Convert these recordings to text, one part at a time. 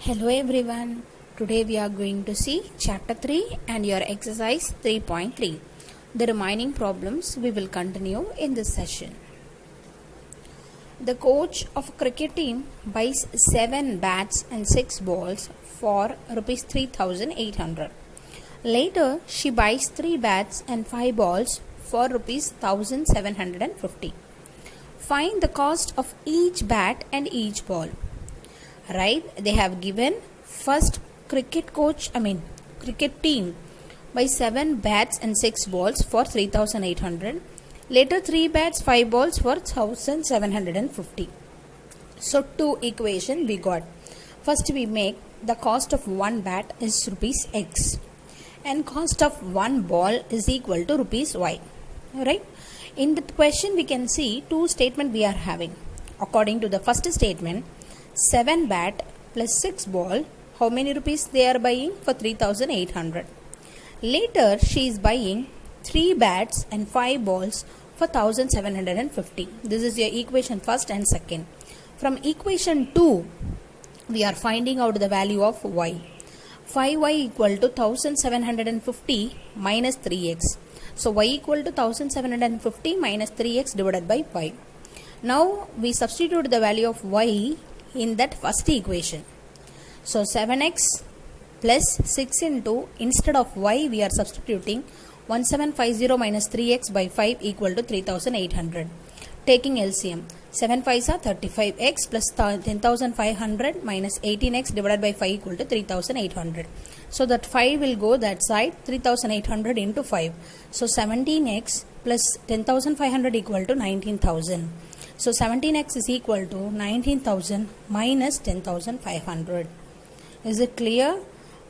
Hello everyone. Today we are going to see chapter 3 and your exercise 3.3. The remaining problems we will continue in this session. The coach of a cricket team buys 7 bats and 6 balls for rupees 3800. Later she buys 3 bats and 5 balls for rupees 1750. Find the cost of each bat and each ball. Right, they have given first cricket team by 7 bats and 6 balls for 3800. Later 3 bats 5 balls for 1750. So two equation we got. First we make the cost of one bat is rupees x and cost of one ball is equal to rupees y. Right, in the question we can see two statement we are having. According to the first statement, 7 bat plus 6 ball, how many rupees they are buying? For 3800. Later she is buying 3 bats and 5 balls for 1750. This is your equation first and second. From equation 2 we are finding out the value of y. 5y equal to 1750 minus 3x. So y equal to 1750 minus 3x divided by 5. Now we substitute the value of y in that first equation. So 7x plus 6 into, instead of y we are substituting 1750 minus 3x by 5 equal to 3800. Taking LCM, 7 5s are 35x plus 10500 minus 18x divided by 5 equal to 3800. So that 5 will go that side, 3800 into 5. So 17x plus 10500 equal to 19000. So 17x is equal to 19,000 minus 10,500. Is it clear?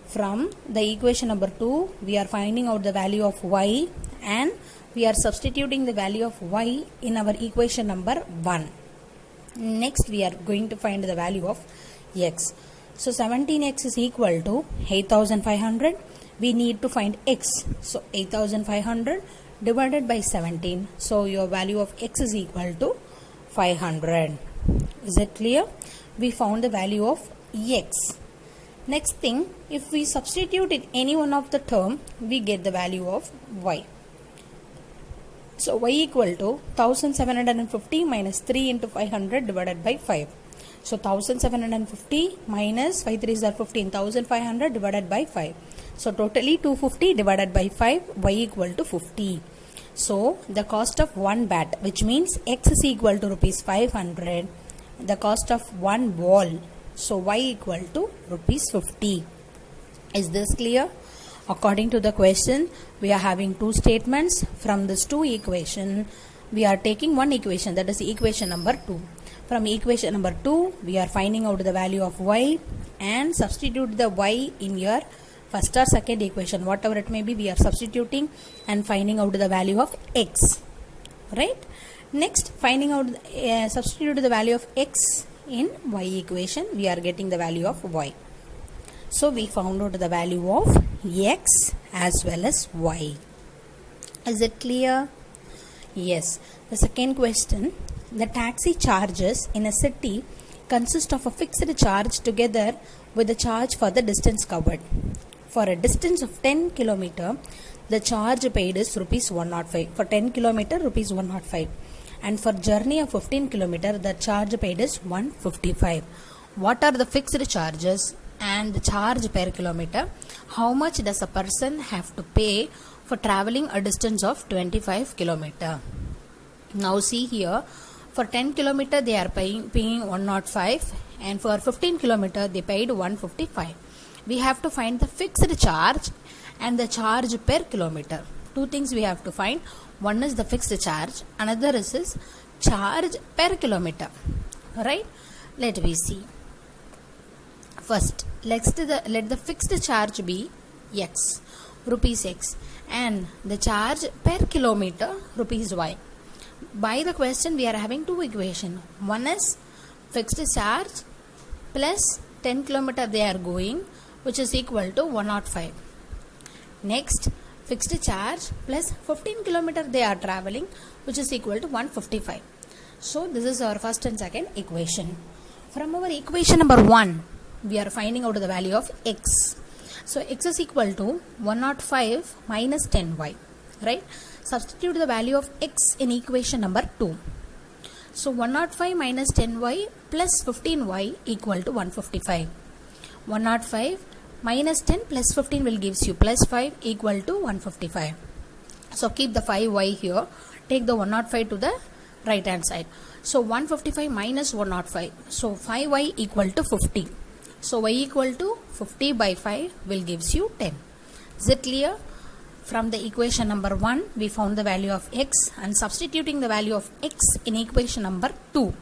From the equation number 2, we are finding out the value of y and we are substituting the value of y in our equation number 1. Next we are going to find the value of x. So 17x is equal to 8,500. We need to find x. So 8,500 divided by 17. So your value of x is equal to 500. Is it clear? We found the value of x. Next thing, if we substitute in any one of the term, we get the value of y. So y equal to 1750 minus 3 into 500 divided by 5. So 1750 minus 5 3s are 15, 1500 divided by 5. So totally 250 divided by 5, y equal to 50. So the cost of one bat, which means x is equal to rupees 500. The cost of one ball, so y equal to rupees 50. Is this clear? According to the question, we are having two statements. From this two equation, we are taking one equation, that is equation number 2. From equation number 2, we are finding out the value of y and substitute the y in your first or second equation, whatever it may be, we are substituting and finding out the value of x. Right? Next, finding out, substitute the value of x in y equation, we are getting the value of y. So we found out the value of x as well as y. Is it clear? Yes. The second question, the taxi charges in a city consist of a fixed charge together with the charge for the distance covered. For a distance of 10 km, the charge paid is rupees 105. For 10 km, rupees 105. And for journey of 15 km, the charge paid is 155. What are the fixed charges and the charge per kilometer? How much does a person have to pay for traveling a distance of 25 km? Now see here, for 10 km they are paying 105 and for 15 km they paid 155. We have to find the fixed charge and the charge per kilometer. Two things we have to find. One is the fixed charge, another is charge per kilometer. Right? Let me see. First, let the fixed charge be x, rupees x, and the charge per kilometer rupees y. By the question, we are having two equations. One is fixed charge plus 10 km they are going, which is equal to 105. Next, fixed charge plus 15 km they are traveling, which is equal to 155. So this is our first and second equation. From our equation number 1, we are finding out the value of x. So x is equal to 105 minus 10y, right? Substitute the value of x in equation number 2. So 105 minus 10y plus 15y equal to 155. 105 minus 10 plus 15 will gives you plus 5 equal to 155. So keep the 5y here. Take the 105 to the right hand side. So 155 minus 105. So 5y equal to 50. So y equal to 50 by 5 will gives you 10. Is it clear? From the equation number 1, we found the value of x, and substituting the value of x in equation number 2.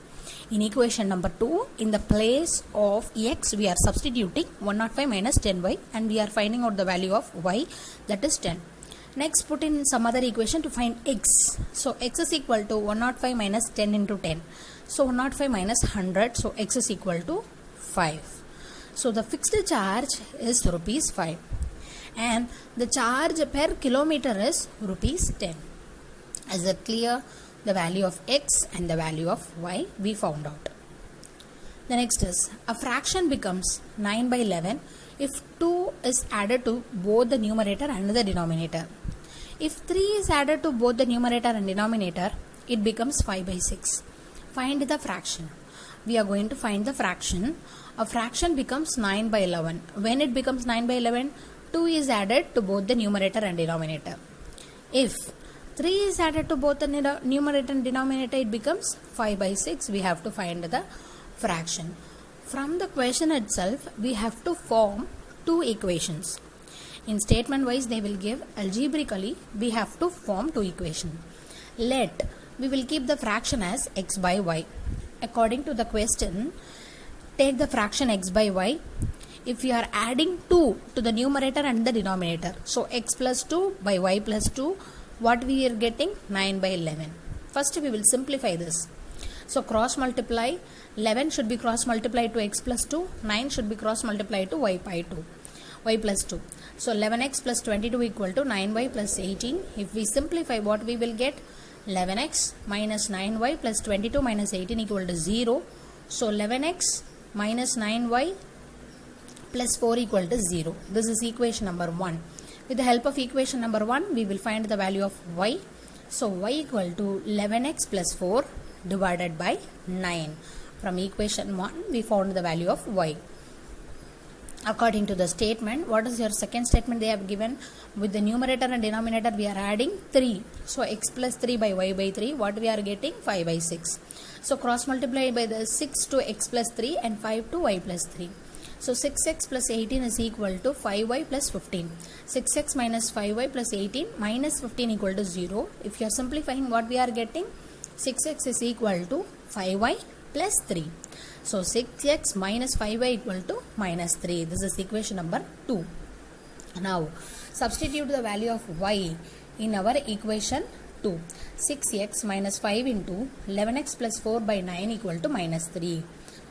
In equation number 2, in the place of x, we are substituting 105 minus 10y, and we are finding out the value of y, that is 10. Next, put in some other equation to find x. So x is equal to 105 minus 10 into 10. So 105 minus 100, so x is equal to 5. So the fixed charge is rupees 5. And the charge per kilometer is rupees 10. Is it clear? The value of x and the value of y we found out. The next is, a fraction becomes 9 by 11 if 2 is added to both the numerator and the denominator. If 3 is added to both the numerator and denominator, it becomes 5 by 6. Find the fraction. We are going to find the fraction. A fraction becomes 9 by 11. When it becomes 9 by 11, 2 is added to both the numerator and denominator. If 3 is added to both the numerator and denominator, it becomes 5 by 6. We have to find the fraction. From the question itself, we have to form two equations. In statement wise, they will give algebraically, we have to form two equations. We will keep the fraction as x by y. According to the question, take the fraction x by y. If we are adding 2 to the numerator and the denominator, so x plus 2 by y plus 2, what we are getting? 9 by 11. First we will simplify this. So cross multiply, 11 should be cross multiplied to x plus 2, 9 should be cross multiplied to y by 2, y plus 2. So 11x plus 22 equal to 9y plus 18. If we simplify, what we will get? 11x minus 9y plus 22 minus 18 equal to 0. So 11x minus 9y plus 4 equal to 0. This is equation number 1. With the help of equation number 1, we will find the value of y. So y equal to 11x plus 4 divided by 9. From equation 1, we found the value of y. According to the statement, what is your second statement they have given? With the numerator and denominator, we are adding 3. So x plus 3 by y by 3, what we are getting? 5 by 6. So cross multiply by the 6 to x plus 3 and 5 to y plus 3. So 6x plus 18 is equal to 5y plus 15. 6x minus 5y plus 18 minus 15 equal to 0. If you are simplifying, what we are getting? 6x is equal to 5y plus 3. So 6x minus 5y equal to minus 3. This is equation number 2. Now substitute the value of y in our equation 2. 6x minus 5 into 11x plus 4 by 9 equal to minus 3.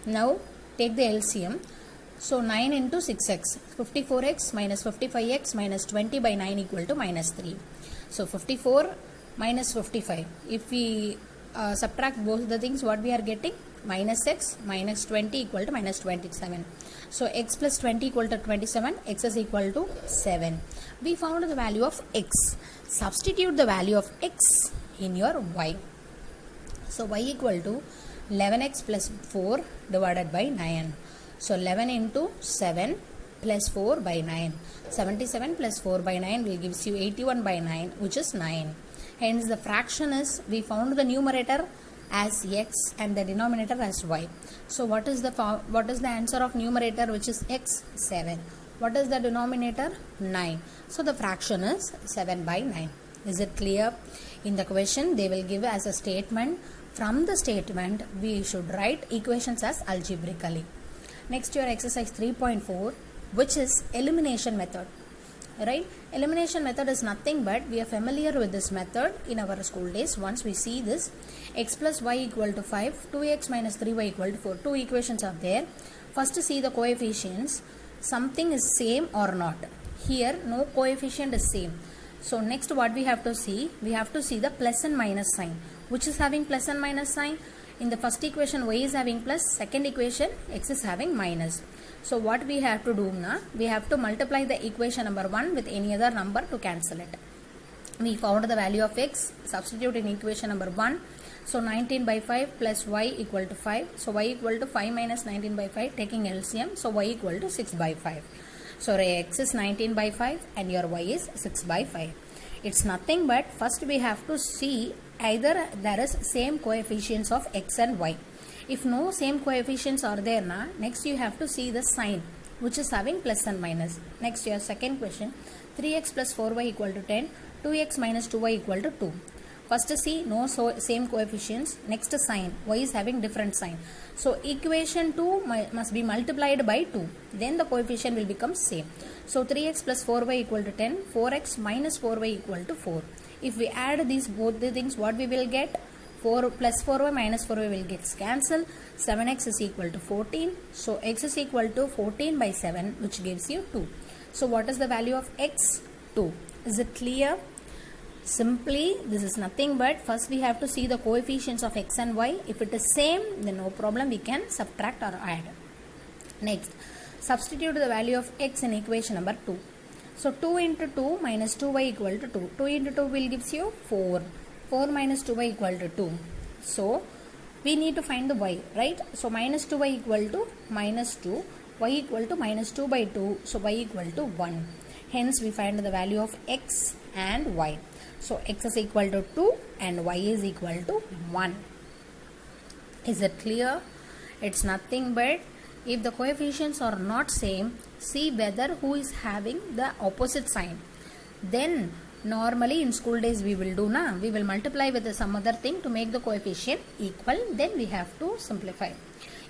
Now take the LCM. So 9 into 6x, 54x minus 55x minus 20 by 9 equal to minus 3. So 54 minus 55. If we subtract both the things, what we are getting? Minus x minus 20 equal to minus 27. So x plus 20 equal to 27, x is equal to 7. We found the value of x. Substitute the value of x in your y. So y equal to 11x plus 4 divided by 9. So 11 into 7 plus 4 by 9. 77 plus 4 by 9 will gives you 81 by 9, which is 9. Hence the fraction is, we found the numerator as x and the denominator as y. So what is the answer of numerator, which is x? 7. What is the denominator? 9. So the fraction is 7 by 9. Is it clear? In the question, they will give as a statement. From the statement, we should write equations as algebraically. Next, your exercise 3.4, which is elimination method. Right? Elimination method is nothing but we are familiar with this method in our school days. Once we see this, x plus y equal to 5, 2x minus 3y equal to 4. Two equations are there. First, see the coefficients. Something is same or not. Here, no coefficient is same. So next, what we have to see? We have to see the plus and minus sign. Which is having plus and minus sign? In the first equation, y is having plus. Second equation, x is having minus. So what we have to do now, we have to multiply the equation number 1 with any other number to cancel it. We found the value of x, substitute in equation number 1. So 19 by 5 plus y equal to 5. So y equal to 5 minus 19 by 5, taking LCM. So y equal to 6 by 5. So x is 19 by 5 and your y is 6 by 5. It's nothing but first we have to see either there is same coefficients of x and y. If no same coefficients are there, next you have to see the sign which is having plus and minus. Next your second question, 3x plus 4y equal to 10, 2x minus 2y equal to 2. First see no same coefficients, next sign, y is having different sign. So equation 2 must be multiplied by 2, then the coefficient will become same. So 3x plus 4y equal to 10, 4x minus 4y equal to 4. If we add these both the things, what we will get? 4 plus 4y minus 4y will get cancelled. 7x is equal to 14. So x is equal to 14 by 7, which gives you 2. So what is the value of x? 2. Is it clear? Simply, this is nothing but first we have to see the coefficients of x and y. If it is same, then no problem, we can subtract or add. Next, substitute the value of x in equation number 2. So 2 into 2 minus 2y equal to 2. 2 into 2 will gives you 4. 4 minus 2y equal to 2. So we need to find the y, right? So minus 2y equal to minus 2. Y equal to minus 2 by 2. So y equal to 1. Hence we find the value of x and y. So x is equal to 2 and y is equal to 1. Is it clear? It's nothing but if the coefficients are not same, see whether who is having the opposite sign. Then normally in school days we will do we will multiply with some other thing to make the coefficient equal. Then we have to simplify.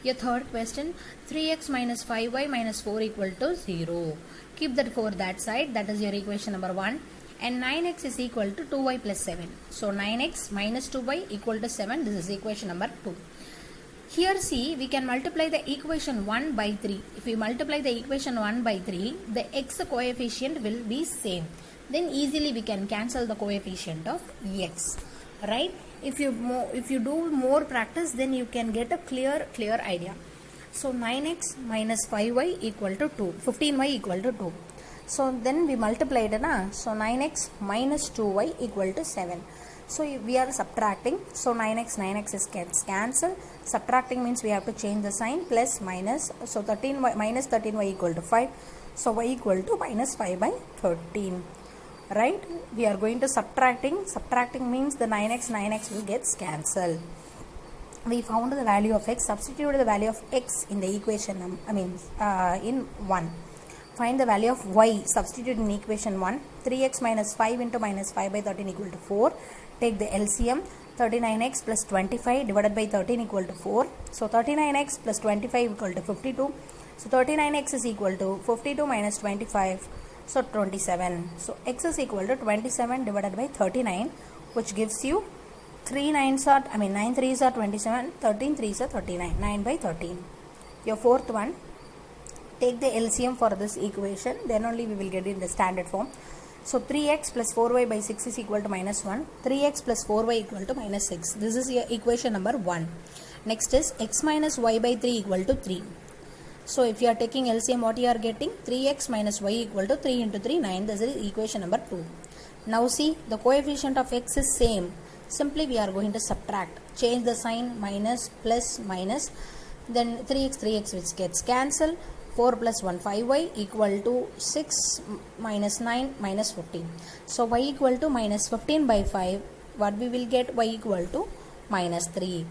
Your third question, 3x minus 5y minus 4 equal to 0. Keep that 4 that side, that is your equation number 1. And 9x is equal to 2y plus 7. So 9x minus 2y equal to 7. This is equation number 2. Here see, we can multiply the equation 1 by 3. If we multiply the equation 1 by 3, the x coefficient will be same. Then easily we can cancel the coefficient of x. Right? If you do more practice, then you can get a clear idea. So 9x minus 5y equal to 2. 15y equal to 2. So then we multiplied it. So 9x minus 2y equal to 7. So we are subtracting. So 9x is cancelled. Subtracting means we have to change the sign, plus minus. So 13y minus 13y equal to 5. So y equal to minus 5 by 13. Right? We are going to subtracting. Subtracting means the 9x will get cancelled. We found the value of x. Substitute the value of x in the equation. In 1. Find the value of y. Substitute in equation 1. 3x minus 5 into minus 5 by 13 equal to 4. Take the LCM. 39x plus 25 divided by 13 equal to 4. So 39x plus 25 equal to 52. So 39x is equal to 52 minus 25. So 27. So x is equal to 27 divided by 39, which gives you 9 3s are 27, 13 3s are 39. 9 by 13. Your fourth one. Take the LCM for this equation, then only we will get in the standard form. So 3x plus 4y by 6 is equal to minus 1. 3x plus 4y equal to minus 6. This is your equation number 1. Next is x minus y by 3 equal to 3. So if you are taking LCM, what you are getting? 3x minus y equal to 3 into 3, 9. This is equation number 2. Now see, the coefficient of x is same. Simply we are going to subtract. Change the sign, minus, plus, minus. Then 3x which gets cancelled. 4 plus 1 5y equal to 6 minus 9 minus 15. So y equal to minus 15 by 5. What we will get? Y equal to minus 3.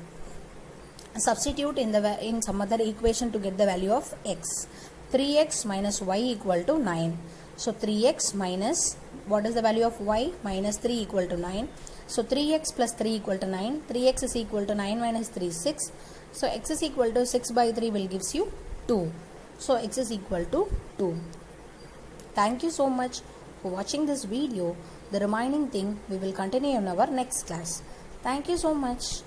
Substitute in some other equation to get the value of x. 3x minus y equal to 9. So 3x minus, what is the value of y? Minus 3 equal to 9. So 3x plus 3 equal to 9. 3x is equal to 9 minus 3 is 6. So x is equal to 6 by 3 will gives you 2. So x is equal to 2. Thank you so much for watching this video. The remaining thing we will continue in our next class. Thank you so much.